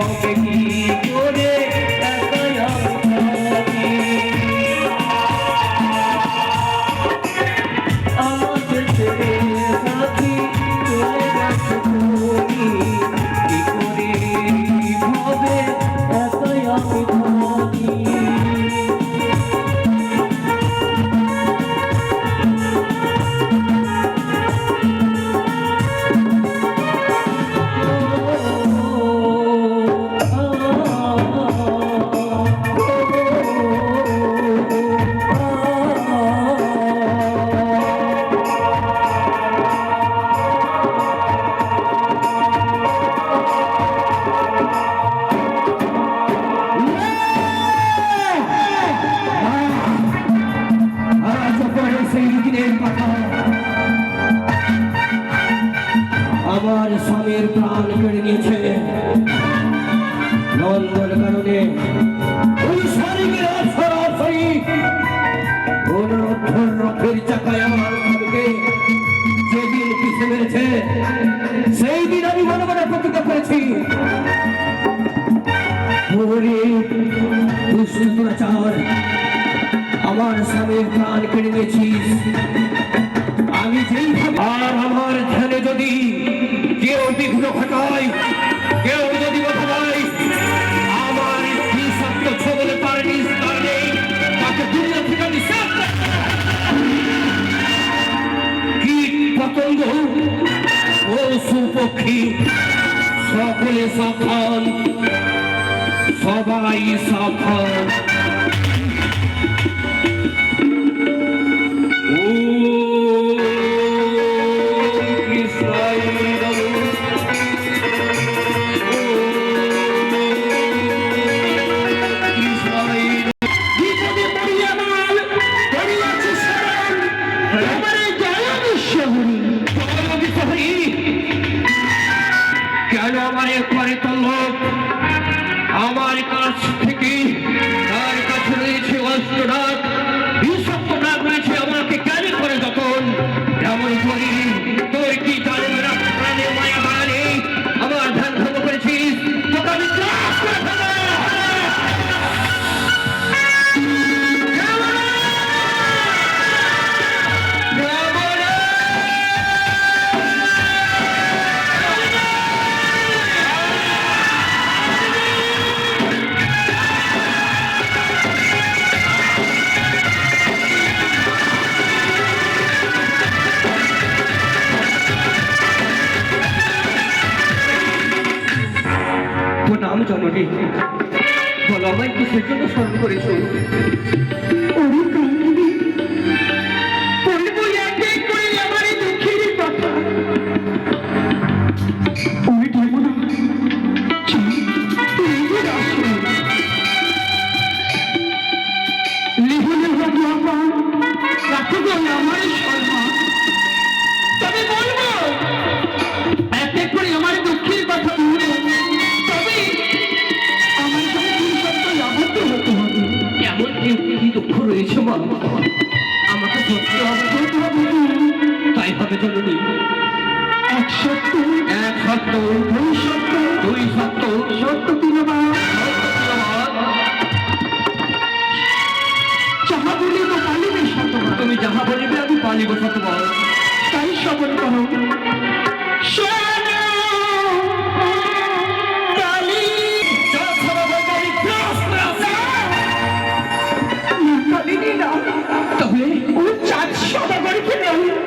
হবে কি করে একাই আমি আমাদের ছেড়ে সাথী চলে গেছে তুমি কি করে হবে একাই আমি থাকি আমার স্বামীর প্রাণ কেড়ে নিয়েছে নন্দর কারণে ওই শরীরের সরাসরি রথের চাকায় আমার স্বামীকে যেদিন পিছু মেরেছে সেই দিন আমি মনে মনে প্রতিজ্ঞা করেছি দুষ্টুরাচার আমার স্বামীর প্রাণ কেড়ে নিয়েছিস আমি যেইভাবে আর আমার ধ্যানে যদি কেউ বিঘ্ন ঘটায় কেউ যদি কথা বলে আমার বিষাক্ত ছবলে পারেনি কারণে তাকে দুনিয়া থেকে নিঃশ্বাস কীট পতঙ্গ পশু পক্ষী সকলে সাবধান সবাই সাবধান কেন আমার একবারে তল্লক আমার কাছ থেকে তার কাছে রয়েছে অস্ত্রনাথ বিষাক্ত নাগ রয়েছে আমাকে কেন করে যখন এমন করি তোর কি জানেন প্রাণে মায়া মায়া নেই আমার ধ্যান ভঙ্গ করেছিস তোকে আমি ত্রাস করে ফেলবো নাম জননী বলো আমায় কিসের জন্য স্মরণ করেছো দুঃখ রয়েছে মা আমাকে সত্যি হবে তাই হবে জননী এক সত্য এক সত্য দুই সত্য দুই সত্য সত্য তিনবার যাহা বলিব পালিবে শতবার তুমি যাহা বলিবে আমি পালিব শতবার তাই শপথ করো